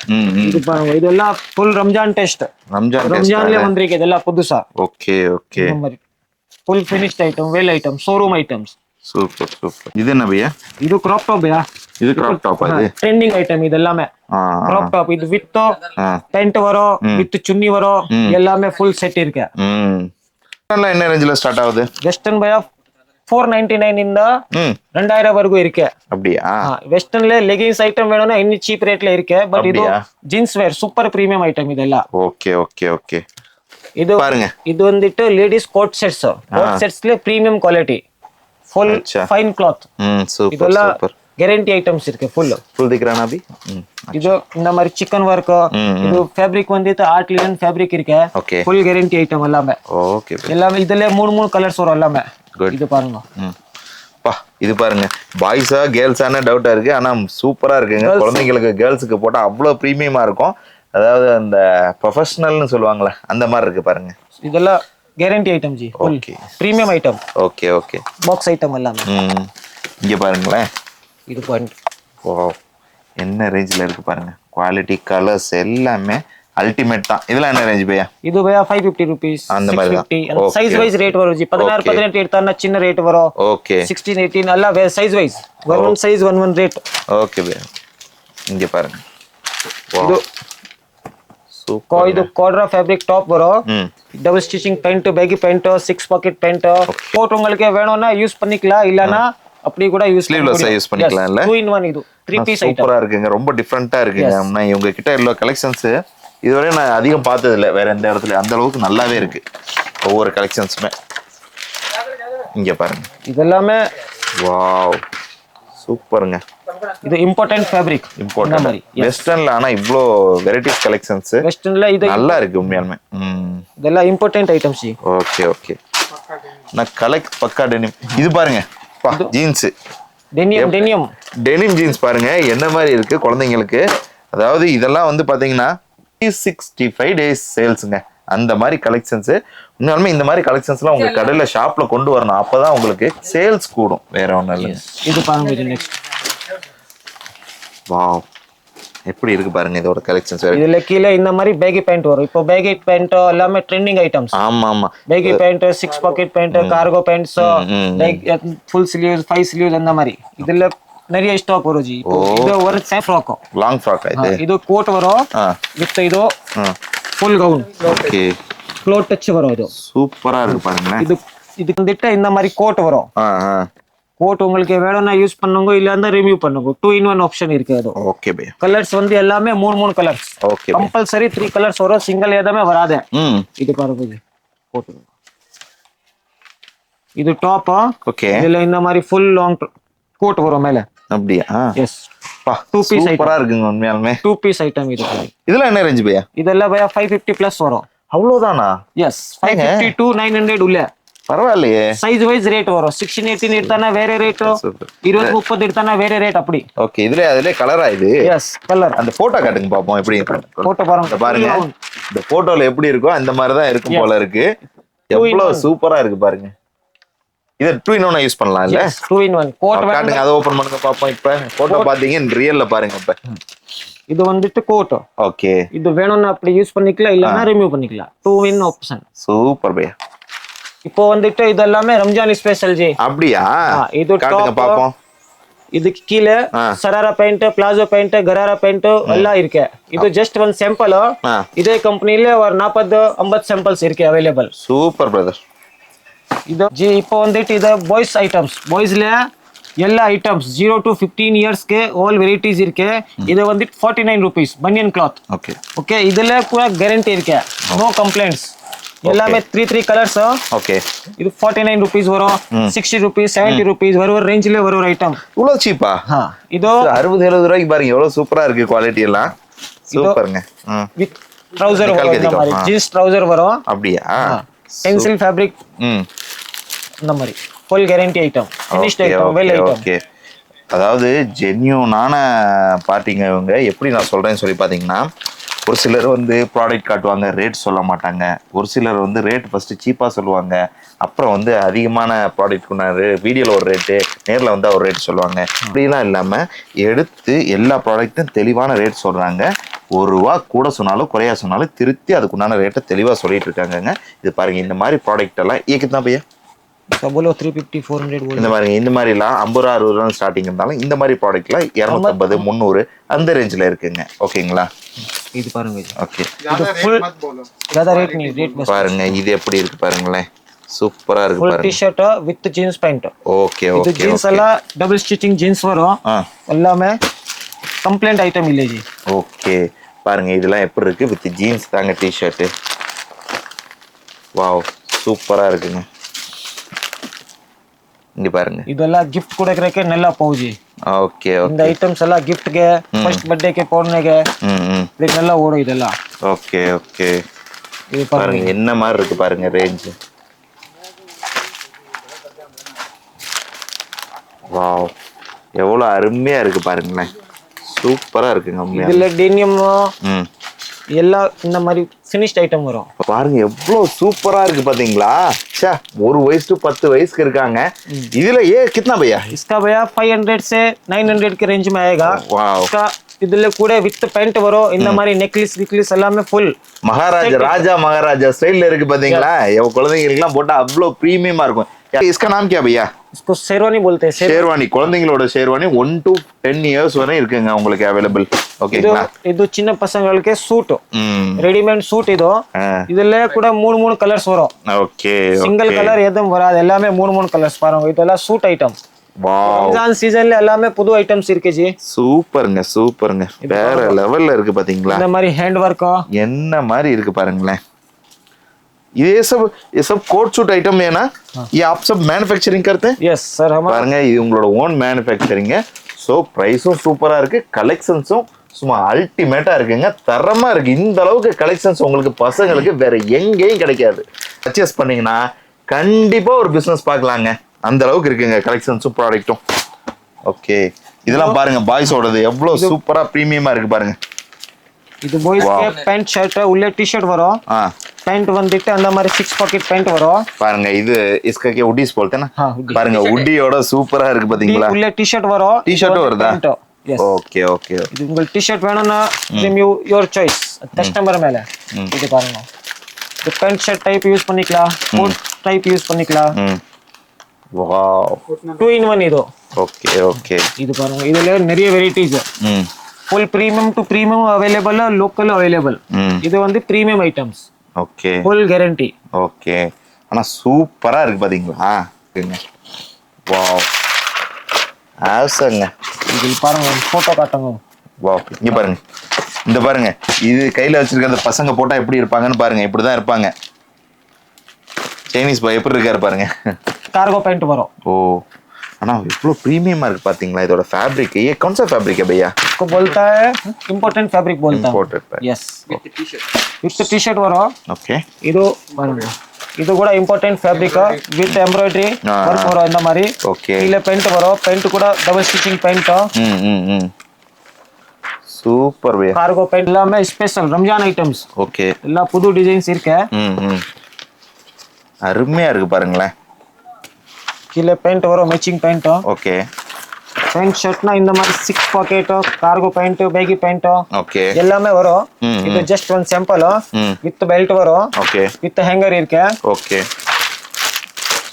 S4: இது பாருங்க இதெல்லாம் ஃபுல் ரம்ஜான் டெஸ்ட் ரம்ஜான்ல வந்திருக்கு இதெல்லாம் புதுசா
S2: okay okay
S4: full finished item well item showroom items
S2: super super இது என்ன भैया?
S4: இது கிராப் டாப் भैया
S2: இது கிராப் டாப் அது
S4: ட்ரெண்டிங் ஐட்டம் இது எல்லாமே கிராப் டாப் இது வித் பேண்ட் வரும் வித் சுன்னி வரும் எல்லாமே ஃபுல் செட் இருக்கு
S2: எல்லாம் என்ன ரேஞ்சில ஸ்டார்ட் ஆகுது?
S4: வெஸ்டர்ன் भैया 499 இந்த 2000 வரைக்கும் இருக்கு
S2: அப்படியே
S4: வெஸ்டர்ன்ல லெகிங்ஸ் ஐட்டம் வேணும்னா இன்னி சீப் ரேட்ல இருக்கு பட் இது jeans wear super premium item இதெல்லாம்
S2: ஓகே ஓகே ஓகே
S4: இது பாருங்க இது வந்துட்டு ladies coat sets coat premium quality full fine cloth
S2: super
S4: இதெல்லாம் கேரண்டி ஐட்டம்ஸ் இருக்கு ஃபுல்
S2: दिख रहा ना अभी
S4: இது இந்த மாதிரி சிக்கன் வர்க் இது ஃபேப்ரிக் வந்துட்டு ஆர்ட் லினன் ஃபேப்ரிக் இருக்கு ஃபுல் கேரண்டி ஐட்டம் எல்லாமே
S2: ஓகே
S4: எல்லாமே இதுல 3 கலர்ஸ் வரும் எல்லாமே இது பாருங்க
S2: பா இது பாருங்க பாய்ஸா கேர்ள்ஸான டவுட்டா இருக்கு ஆனா சூப்பரா இருக்குங்க குழந்தைகளுக்கு கேர்ள்ஸ்க்கு போட்டா அவ்வளவு பிரீமியமா இருக்கும் அதாவது அந்த ப்ரொஃபஷனல்னு சொல்லுவாங்கல அந்த மாதிரி இருக்கு பாருங்க
S4: இதெல்லாம் guarantee item G
S2: okay
S4: premium item
S2: okay okay
S4: box item எல்லாமே
S2: இங்க பாருங்களேன்
S4: இது பாருங்க
S2: வாவ் என்ன ரேஞ்சில இருக்கு பாருங்க குவாலிட்டி கலர்ஸ் எல்லாமே அல்டிமேட் தான் இதெல்லாம் என்ன ரேஞ்ச் பையா
S4: இது பையா 550 ரூபீஸ்
S2: அந்த மாதிரி தான்
S4: சைஸ் வைஸ் ரேட் வரும் ஜி 16 18 எடுத்தானா சின்ன ரேட் வரும்
S2: ஓகே
S4: 16 18 எல்லாம் size wise one size one rate
S2: okay பையா இங்க பாருங்க
S4: இது ಇದು ಕೋಡ್ರಾ ಫ್ಯಾಬ್ರಿಕ್ ಟಾಪ್ வரும் double stitching pant baggy pant 6 pocket pant coat உங்களுக்கு வேணும்னா யூஸ் பண்ணிக்கலாம் இல்லனா அப்படி கூட
S2: ஸ்லீவ்லெஸ் யூஸ் பண்ணிக்கலாம் இல்ல
S4: 2 in 1 இது 3 பீஸ் ஐட்டம்
S2: சூப்பரா இருக்குங்க ரொம்ப டிஃபரண்டா இருக்குங்க நான் இவங்க கிட்ட உள்ள கலெக்ஷன்ஸ் இதுவரை நான் அதிகம் பார்த்தது இல்ல வேற எந்த இடத்துல அந்த அளவுக்கு நல்லாவே இருக்கு ஒவ்வொரு கலெக்ஷன்ஸ்மே இங்க பாருங்க
S4: இதெல்லாம்
S2: வாவ் சூப்பர்ங்க
S4: இது இம்பார்ட்டன்ட் ஃபேப்ரிக்
S2: இம்பார்ட்டன்ட் மாதிரி வெஸ்டர்ன்ல ஆனா இவ்ளோ வெரைட்டிஸ் கலெக்ஷன்ஸ்
S4: வெஸ்டர்ன்ல இது
S2: நல்லா இருக்கு உண்மையாலுமே
S4: இதெல்லாம் இம்பார்ட்டன்ட் ஐட்டம்ஸ்
S2: ஓகே ஓகே நான் கலெக்ட் பக்கா டெனிம் இது பாருங்க ஜீன்ஸ் டெனிம் ஜீன்ஸ் பாருங்க என்ன மாதிரி இருக்கு குழந்தைங்களுக்கு அதாவது இதெல்லாம் வந்து பாத்தீங்கன்னா 365 டேஸ் சேல்ஸ்ங்க அந்த மாதிரி கலெக்ஷன்ஸ் உண்மையாலுமே இந்த மாதிரி கலெக்ஷன்ஸ்லாம் உங்க கடையில ஷாப்ல கொண்டு வரணும் அப்பதான் உங்களுக்கு சேல்ஸ் கூடும் வேற ஒண்ணும் இல்லை
S4: இது பாருங்க இது நெக்ஸ்ட்
S2: வாவ் எப்படி இருக்கு பாருங்க இதோட கலெக்ஷன்ஸ்
S4: இதுல கீழ இந்த மாதிரி பேகி பேண்ட் வரும் இப்போ பேகி பேண்ட் எல்லாமே ட்ரெண்டிங் ஐட்டம்ஸ்
S2: ஆமா ஆமா
S4: baggy pant 6 pocket pant cargo pants full sleeves 5 sleeves அந்த மாதிரி இதுல நிறைய ஸ்டாக் வரும் ஜி இது ஒரு ஃப்ராக்
S2: லாங் ஃப்ராக்
S4: இது கோட் வரும் வித் இது full gown
S2: okay
S4: cloth touch வரும் இது
S2: சூப்பரா இருக்கு பாருங்க
S4: இது வந்துட்டு இந்த மாதிரி கோட் வரும் கோட் உங்களுக்கு வேணும்னா யூஸ் பண்ணுங்க இல்லன்னா ரிமூவ் பண்ணுங்க 2 in 1 ஆப்ஷன் இருக்கு அது
S2: ஓகே பை
S4: கலர்ஸ் வந்து எல்லாமே 3 கலர்ஸ்
S2: ஓகே
S4: கம்பல்சரி 3 கலர்ஸ் வரும் சிங்கிள் எதுமே வராது இது பாருங்க இது கோட் இது டாப்
S2: ஓகே
S4: இதுல இந்த மாதிரி ஃபுல் லாங் கோட் வரும் மேல
S2: அப்படியே
S4: எஸ்
S2: 2 பீஸ் சூப்பரா இருக்குங்க உண்மையாலுமே
S4: 2 பீஸ் ஐட்டம் இது
S2: இதெல்லாம் என்ன ரேஞ்ச் பையா
S4: இதெல்லாம் பையா 550 பிளஸ் வரும்
S2: அவ்வளவுதானா
S4: எஸ் 550 to 900 உள்ள
S2: பரவாயில்லையே
S4: சைஸ் வைஸ் ரேட் வரும் 16 18 எடுத்தானா வேற ரேட் 20 30 எடுத்தானா வேற ரேட் அப்படி
S2: ஓகே அதுல கலரா இது
S4: எஸ் கலர்
S2: அந்த போட்டோ காட்டுங்க பாப்போம் எப்படி
S4: போட்டோ
S2: பாருங்க இந்த போட்டோல எப்படி இருக்கோ அந்த மாதிரி தான் இருக்கும் போல இருக்கு எவ்வளவு சூப்பரா இருக்கு பாருங்க இது 2 in 1 யூஸ் பண்ணலாம் இல்ல
S4: 2 in 1 கோட்
S2: காட்டுங்க அதை ஓபன் பண்ணுங்க பாப்போம் இப்ப போட்டோ பாத்தீங்க ரியல்ல பாருங்க இப்ப
S4: இது வந்துட்டு கோட்
S2: ஓகே
S4: இது வேணும்னா அப்படி யூஸ் பண்ணிக்கலாம் இல்லனா ரிமூவ் பண்ணிக்கலாம் 2 in ஆப்ஷன்
S2: சூப்பர் பையா
S4: இப்போ வந்துட்டு இது எல்லாமே ரம்ஜான் ஸ்பெஷல் ஜி
S2: அப்படியா
S4: இது
S2: காட்டுங்க பாப்போம்
S4: இதுக்கு கீழ sharara pant palazzo pant gharara pant எல்லாம் இருக்கு இது ஜஸ்ட் ஒன் சாம்பிள் இதே கம்பெனில ஒரு 40 50 சாம்பிள்ஸ் இருக்கு அவைலபிள்
S2: சூப்பர் பிரதர்
S4: இது ஜி இப்போ வந்துட்டு இது பாய்ஸ் ஐட்டம்ஸ் பாய்ஸ்ல எல்லா ஐட்டம்ஸ் 0 to 15 இயர்ஸ்க்கு ஆல் வெரைட்டிஸ் இருக்கு இது வந்து 49 rupees பனியன் கிளாத்
S2: ஓகே
S4: ஓகே இதுல பூரா கேரண்டி இருக்கு நோ கம்ப்ளைண்ட்ஸ் எல்லாமே 3 கலர்ஸ்
S2: ஓகே
S4: இது 49 rupees வரும் 60 rupees 70 rupees ஒரு ரேஞ்சில ஒரு ஐட்டம்
S2: இவ்வளவு சீப்பா
S4: இது
S2: 60 70 ரூபாய்க்கு பாருங்க எவ்வளவு சூப்பரா இருக்கு குவாலிட்டி எல்லாம் சூப்பர்ங்க
S4: வித் ட்ரவுசர் வரும் இந்த மாதிரி ஜீன்ஸ் ட்ரவுசர் வரும்
S2: அப்படியே
S4: பென்சில் ஃபேப்ரிக் இந்த மாதிரி full guarantee item finished item well item
S2: okay அதாவது ஜென்யூனான பார்ட்டிங்க இவங்க எப்படி நான் சொல்றேன்னு சொல்லி பாத்தீங்கன்னா ஒரு சிலர் வந்து ப்ராடக்ட் காட்டுவாங்க, ரேட் சொல்ல மாட்டாங்க. ஒரு சிலர் வந்து ரேட் ஃபர்ஸ்ட் சீப்பாக சொல்லுவாங்க, அப்புறம் வந்து அதிகமான ப்ராடக்ட் கொண்டாரு வீடியோவில் ஒரு ரேட்டு, நேரில் வந்து ஒரு ரேட் சொல்லுவாங்க. அப்படிலாம் இல்லாமல் எடுத்து எல்லா ப்ராடக்ட்டும் தெளிவான ரேட் சொல்கிறாங்க. ₹1 கூட சொன்னாலும் குறையா சொன்னாலும் திருத்தி அதுக்குண்டான ரேட்டை தெளிவாக சொல்லிட்டு இருக்காங்கங்க. இது பாருங்க, இந்த மாதிரி ப்ராடக்ட் எல்லாம் ஏக்குதான் பையா
S4: बोलो 350 400 बोलो.
S2: இந்த மாதிரி இந்த மாதிரிலாம் 50 ரூபா 60 ரூபா ஸ்டார்டிங் இருந்தாலும் இந்த மாதிரி ப்ராடக்ட்லாம் 250 300 அந்த ரேஞ்சில் இருக்குங்க. ஓகேங்களா?
S4: இது பாருங்க.
S2: ஓகே,
S4: இது ஃபுல் ज्यादा ரேட் நீ ரேட்
S2: பாருங்க. இது எப்படி இருக்கு பாருங்களேன், சூப்பரா இருக்கு பாருங்க.
S4: T-shirt with jeans pant.
S2: Okay
S4: இது
S2: ஓகே.
S4: ஜீன்ஸ் எல்லாம் டபுள் ஸ்டிச்சிங் ஜீன்ஸ் வரும். எல்லாமே கம்ப்ளைண்ட் ஐட்டம் இல்ல ஜி.
S2: ஓகே பாருங்க, இதெல்லாம் எப்படி இருக்கு வித் ஜீன்ஸ் தாங்க டி-ஷர்ட். வாவ், சூப்பரா இருக்குங்க. இங்க பாருங்க,
S4: இதெல்லாம் gift கொடுக்கறதுக்கு நல்லா போகுது.
S2: ஓகே
S4: இந்த
S2: ஓகே.
S4: ஐட்டम्स எல்லாம் gift ಗೆ ಫಸ್ಟ್ ಬರ್ತ್ಡೇ ಗೆ போடுறதுக்கு இது நல்லா ஓடும் இதெல்லாம்.
S2: Okay okay.
S4: இது
S2: பாருங்க என்ன மாதிரி இருக்கு பாருங்க ரேஞ்ச். வாவ், எவ்வளவு அருமையா இருக்கு பாருங்களேன், சூப்பரா இருக்குங்க உண்மையா.
S4: இதுல டெனிம் எல்லாம் இந்த மாதிரி ஃபினிஷ்ட் ஐட்டம் வரும்.
S2: பாருங்க எவ்வளவு சூப்பரா இருக்கு பாத்தீங்களா. ச்சே, 1 வயசு to 10 வயசுக்கு இருக்காங்க. இதுல ये कितना भैया?
S4: इसका भैया 500 से 900 के रेंज में आएगा. इसका இதுல கூட வித் பேண்ட் வரும். இந்த மாதிரி நெக்லஸ் எல்லாமே ஃபுல்
S2: ராஜா மகாராஜா ஸ்டைல்ல இருக்கு பாத்தீங்களா. குழந்தைங்களுக்கு எல்லாம் போட்டா அவ்வளவு பிரீமியமா இருக்கும். इसका नाम क्या भैया?
S4: इसको शेरवानी बोलते हैं.
S2: शेरवानी, குழந்தைங்களோட ஷேர்வானி 1 to 10 இயர்ஸ் வரை இருக்குங்க உங்களுக்கு அவைலபிள். ஓகேங்களா?
S4: இது சின்ன பசங்களுக்கு சூட், ரெடிமேட் சூட். இதுல கூட 3 கலர்ஸ் வரும்.
S2: ஓகே,
S4: சிங்கிள் கலர் எதுவும் வராது, எல்லாமே 3 கலர்ஸ் பாருங்க. இதெல்லாம் சூட் ஐட்டம்.
S2: வாவ்,
S4: ரம்ஜான் சீசன்ல எல்லாமே புது ஐட்டம்ஸ் இருக்கு ஜி.
S2: சூப்பர்ங்க சூப்பர்ங்க, வேற லெவல்ல இருக்கு பாத்தீங்களா.
S4: இந்த மாதிரி ஹேண்ட் வர்க்
S2: என்ன மாதிரி இருக்கு பாருங்களேன். ये सब कोट सूट आइटम है ना, ये आप सब मैन्युफैक्चरिंग करते हैं?
S4: यस सर, हम
S2: பாருங்க இது உங்களோட ஓன் மேனுஃபேக்சரிங். ஸோ ப்ரைஸும் சூப்பரா இருக்கு, கலெக்ஷன்ஸும் சும்மா அல்டிமேட்டா இருக்குங்க, தரமா இருக்கு. இந்த அளவுக்கு கலெக்ஷன்ஸ் உங்களுக்கு பசங்களுக்கு வேற எங்கேயும் கிடைக்காது. பர்ச்சேஸ் பண்ணீங்கன்னா கண்டிப்பா ஒரு பிசினஸ் பார்க்கலாங்க, அந்த அளவுக்கு இருக்குங்க கலெக்ஷன்ஸும் ப்ராடக்ட்டும். ஓகே, இதெல்லாம் பாருங்க பாய்ஸோடது எவ்வளவு சூப்பரா பிரீமியமா இருக்கு பாருங்க.
S4: இது பாய்ஸ்க்கு பேண்ட் ஷர்ட் உள்ள டி-ஷர்ட் வரும். பேண்ட் வந்துட்டு அந்த மாதிரி 6 பாக்கெட் பேண்ட் வரும்.
S2: பாருங்க இது इसका क्या उडीस बोलते हैं ना. பாருங்க உடியோட சூப்பரா இருக்கு பாத்தீங்களா.
S4: உள்ள டி-ஷர்ட் வரும்.
S2: டி-ஷர்ட் வருதா? Okay okay.
S4: இது உங்களுக்கு டி-ஷர்ட் வேணும்னா யுவர் சாய்ஸ், கஸ்டமர் மேல. இது பாருங்க, இது பேண்ட் ஷர்ட் டைப் யூஸ் பண்ணிக்கலாம், கோட் டைப் யூஸ் பண்ணிக்கலாம்.
S2: வாவ்,
S4: 2 in 1 இது.
S2: Okay okay.
S4: இது பாருங்க, இதுல நிறைய varieties. Full premium to premium available है, लोकल अवेलेबल. இது வந்து premium items.
S2: Okay,
S4: full guarantee.
S2: Okay, ஆனா சூப்பரா இருக்கு பாத்தீங்களா. வாவ், ஆசங்க.
S4: இது பாருங்க, போட்டோ காட்டுங்க.
S2: வாவ், இங்க பாருங்க, இந்த பாருங்க, இது கையில வச்சிருக்க அந்த பசங்க போட்டா எப்படி இருப்பாங்கன்னு பாருங்க. இப்படிதான் இருப்பாங்க. சைனீஸ் பாய் எப்படி இருக்காரு பாருங்க.
S4: கார்கோ பேண்ட் வரும்.
S2: ஓ, ஆனா இவ்வளவு பிரீமியமா இருக்கு பாத்தீங்களா. இதோட ஃபேப்ரிக் ये कौन सा फैब्रिक है भैया?
S4: इसको बोलता है इंपोर्टेड फैब्रिक बोलता है.
S2: इंपोर्टेड,
S4: यस, विथ टी-शर्ट வரும்.
S2: ஓகே,
S4: இது பாருங்க, இது கூட important fabric with embroidery work வரும் இந்த மாதிரி.
S2: ஓகே,
S4: இல்ல பேண்ட் வரும். பேண்ட் கூட டபுள் ஸ்டிச்சிங் பேண்ட்.
S2: சூப்பர் भैया.
S4: கார்கோ பேண்ட் எல்லாமே ஸ்பெஷல் ரம்ஜான் ஐட்டம்ஸ்.
S2: ஓகே,
S4: எல்லாம் புது டிசைன்ஸ் இருக்கு.
S2: அருமையா இருக்கு பாருங்களேன்.
S4: கீழே பேண்ட் வரும், மேட்சிங் பேண்ட்.
S2: ஓகே,
S4: பேண்ட் ஷர்ட்னா இந்த மாதிரி 6 pocket, cargo pant, baggy pant
S2: okay
S4: எல்லாமே வரும். இது just one sample with belt வரும்.
S2: ஓகே,
S4: வித் ஹேங்கர் இருக்கு.
S2: ஓகே,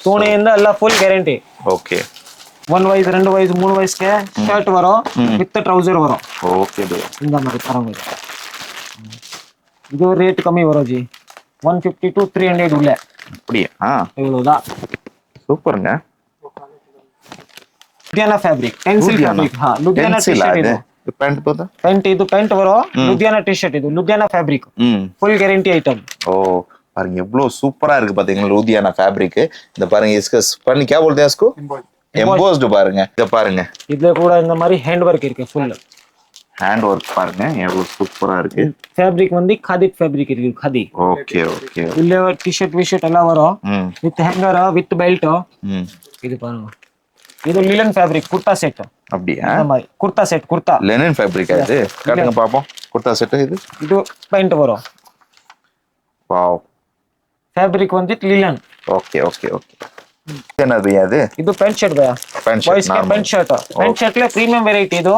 S4: துணிಯಿಂದ ಎಲ್ಲ ಫುಲ್ ಗ್ಯಾರಂಟಿ.
S2: ஓகே,
S4: 1 ವಯಸ್ಸು 2 ವಯಸ್ಸು 3 ವಯಸ್ಸಿಗೆ ಶರ್ಟ್ வரும், வித் ட்ரவுசர் வரும்.
S2: ஓகே भैया,
S4: இந்த மாதிரி பாருங்க. இது ரேட் கம்மி வரும் ஜி, 150 to 300 உள்ள.
S2: அப்படியே
S4: இவ்வளவுதான்.
S2: சூப்பர்ங்க.
S4: Ludhiana fabric, tencel fabric. Ludhiana T-shirt ಇದು.
S2: ಪ್ಯಾಂಟ್ போதா?
S4: ಪ್ಯಾಂಟ್ ಇದು ಪ್ಯಾಂಟ್ வரும். ಲುಧಿಯಾನಾ ಟಿ-ಶರ್ಟ್ ಇದು Ludhiana fabric. Full guarantee item.
S2: Oh, பாருங்க எவ்வளவு சூப்பரா இருக்கு பாத்தீங்களா லூதியானா ஃபேப்ரிக். இந்த பாருங்க, इसका பண்ணி क्या बोलते हैं इसको? எம்போஸ்ட் பாருங்க. இத பாருங்க,
S4: இதுல கூட இந்த மாதிரி ஹேண்ட் வர்க் இருக்கு. ஃபுல்
S2: ஹேண்ட் வர்க் பாருங்க எவ்வளவு சூப்பரா இருக்கு.
S4: ஃபேப்ரிக் வந்து खादी ஃபேப்ரிக் இருக்கு. खादी.
S2: Okay okay.
S4: இல்ல டி-ஷர்ட் விஷர்ட் எல்லாம் வரும். With hanger, with belt. இது பாருங்க, இது லினன் ஃபேப்ரிக் குர்தா செட்.
S2: அப்படியே
S4: இந்த மாதிரி kurta set. Kurta
S2: linen fabric அது. காட்டுங்க பாப்போம். குர்தா செட்டு
S4: இது பேண்ட் வரும்.
S2: வாவ்.
S4: ஃபேப்ரிக் வந்து லிலன்.
S2: Okay okay okay. என்ன பையா இது?
S4: ಇದು ಪ್ಯಾಂಟ್ ಶರ್ಟ್ ಭಯ. ಬಾಯ್ಸ್ ಗೆ ಪ್ಯಾಂಟ್ ಶರ್ಟ್. ಪ್ಯಾಂಟ್ ಶರ್ಟ್ ல ಪ್ರೀಮಿಯಂ ವೆರೈಟಿ ಇದು.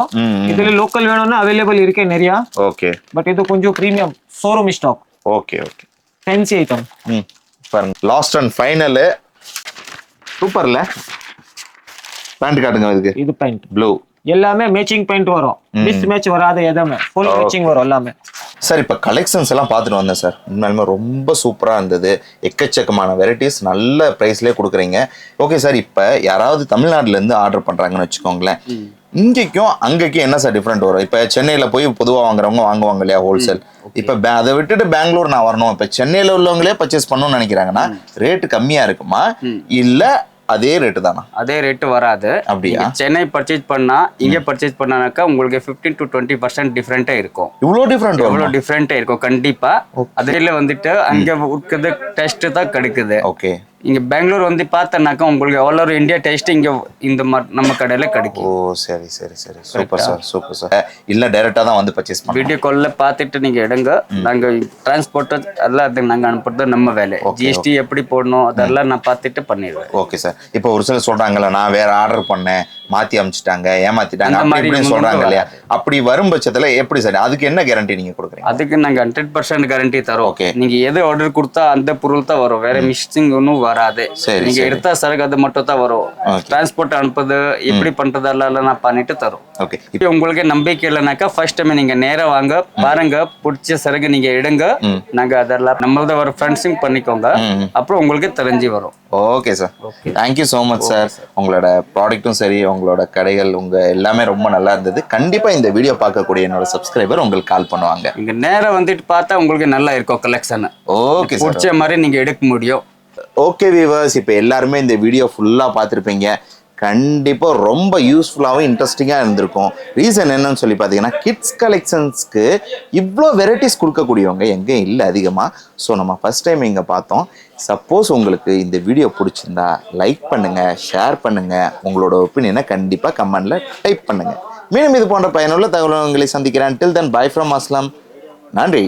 S4: ಇದರಲ್ಲಿ ಲೋಕಲ್ வேணும்னா அவேலபிள் இருக்கு நிறைய.
S2: ஓகே.
S4: பட் இது கொஞ்சம் premium showroom stock.
S2: Okay okay.
S4: Fancy item.
S2: பாருங்க. Last and final. சூப்பர்ல. பேண்ட் காட்டுங்க இதுக்கு.
S4: இது பேண்ட்.
S2: ப்ளூ.
S4: எல்லாமே மேட்சிங் பேண்ட் வரும். மிஸ் மேட்ச் வராது எதுமே. ஃபுல் மேட்சிங் வரும் எல்லாமே.
S2: சார் இப்போ கலெக்ஷன்ஸ் எல்லாம் பார்த்துட்டு வந்தேன் சார். உண்மையாலுமே ரொம்ப சூப்பராக இருந்தது. எக்கச்சக்கமான வெரைட்டிஸ் நல்ல ப்ரைஸ்லேயே கொடுக்குறீங்க. ஓகே சார், இப்போ யாராவது தமிழ்நாட்டிலேருந்து ஆர்டர் பண்ணுறாங்கன்னு வச்சுக்கோங்களேன், இங்கேக்கும் அங்கேக்கும் என்ன சார் டிஃப்ரெண்ட் வரும்? இப்போ சென்னையில் போய் பொதுவாக வாங்குறவங்க வாங்குவாங்க இல்லையா ஹோல்சேல். இப்போ அதை விட்டுட்டு பெங்களூர் நான் வரணும், இப்போ சென்னையில் உள்ளவங்களே பர்ச்சேஸ் பண்ணணும்னு நினைக்கிறாங்கன்னா ரேட்டு கம்மியாக இருக்குமா இல்லை அதே ரேட்டு தானா?
S1: அதே ரேட்டு வராது.
S2: அப்படியா?
S1: சென்னை பர்ச்சேஸ் பண்ணா இங்க பர்ச்சேஸ் பண்ணானாக்கா உங்களுக்கு 15 to 20% டிஃபரெண்டா இருக்கும்.
S2: இவ்வளோ டிஃப்ரெண்ட்?
S1: எவ்வளோ டிஃப்ரெண்டா இருக்கும் கண்டிப்பா. அதில் வந்துட்டு அங்க இருக்கிறது டெஸ்ட் தான் கிடைக்குது.
S2: ஓகே.
S1: இங்க பெங்களூர் வந்து பார்த்தனாக்கா உங்களுக்கு ஆல் ஓவர் இந்தியா டெஸ்ட் இங்க இந்த நம்ம கடையில கிடைக்கும்.
S2: ஓ சரி சரி சரி. Super sir super sir. இல்ல டைரக்டா தான் வந்து பர்ச்சேஸ் பண்ணலாம்.
S1: வீடியோ கால்ல பார்த்துட்டு நீங்க எடுங்க. நாங்க டிரான்ஸ்போர்ட் எல்லாம் அது நாங்க அனுப்புறது நம்ம வேலை. ஜிஎஸ்டி எப்படி போடணும் அதெல்லாம் நான் பார்த்துட்டு பண்ணிடுவேன்.
S2: Okay sir. இப்போ ஒரு சிலர் சொல்றாங்கல்ல, நான் வேற ஆர்டர் பண்ணேன், மாத்தி அனுப்பிச்சிட்டாங்க, ஏமாத்திட்டாங்க அப்படின்னு சொல்றாங்க இல்லையா? அப்படி வரும் பட்சத்துல எப்படி சார் அதுக்கு என்ன கேரண்டி நீங்க கொடுக்குறீங்க?
S1: அதுக்கு நாங்க 100% கேரண்டி தரோம். ஓகே. நீங்க எது ஆர்டர் கொடுத்தா அந்த பொருள் தான் வரும், வேற மிஸ்ஸிங் ஒன்றும் வராது. நீங்க எடுத்தா சரக்கு அது மட்டும் தான் வரும். டிரான்ஸ்போர்ட் அனுப்புறது எப்படி பண்றதெல்லாம் நான் பண்ணிட்டு தரோம்.
S2: ஓகே.
S1: இப்போ உங்களுக்கு நம்பிக்கை இல்லைனாக்கா ஃபர்ஸ்ட் டைம் நீங்க நேரா வாங்க பாருங்க, பிடிச்ச சரக்கு நீங்க எடுங்க. நாங்க அதெல்லாம் நம்மளத ஒரு ஃப்ரெண்ட்ஸிங் பண்ணிக்கோங்க, அப்புறம் உங்களுக்கு தெரிஞ்சு வரும்.
S2: Okay sir. Thank you so much sir. உங்களோட ப்ராடக்ட்டும் சரி, உங்களோட கடைகள் உங்க எல்லாமே ரொம்ப நல்லா இருந்தது. கண்டிப்பா இந்த வீடியோ பார்க்கக்கூடிய என்னோட சப்ஸ்கிரைபர் உங்களுக்கு கால் பண்ணுவாங்க.
S1: நீங்க நேரா வந்துட்டு பார்த்தா உங்களுக்கு நல்லா இருக்கும் கலெக்ஷன்.
S2: ஓகே.
S1: பிடிச்ச மாதிரி நீங்க எடுக்க முடியும்.
S2: ஓகே வியூவர்ஸ், இப்போ எல்லாருமே இந்த வீடியோ ஃபுல்லாக பார்த்துருப்பீங்க. கண்டிப்பாக ரொம்ப யூஸ்ஃபுல்லாகவும் இன்ட்ரெஸ்டிங்காக இருந்திருக்கும். ரீசன் என்னன்னு சொல்லி பார்த்தீங்கன்னா, கிட்ஸ் கலெக்ஷன்ஸ்க்கு இவ்வளோ வெரைட்டிஸ் கொடுக்கக்கூடியவங்க எங்கேயும் இல்லை அதிகமாக. ஸோ நம்ம ஃபஸ்ட் டைம் இங்கே பார்த்தோம். சப்போஸ் உங்களுக்கு இந்த வீடியோ பிடிச்சிருந்தா லைக் பண்ணுங்கள், ஷேர் பண்ணுங்கள், உங்களோட ஒப்பீனியனை கண்டிப்பாக கமெண்டில் டைப் பண்ணுங்கள். மீண்டும் இது போன்ற பயனுள்ள தகவல்களை சந்திக்கிறேன். டில் தென் பை ஃப்ரம் அஸ்லாம். நன்றி.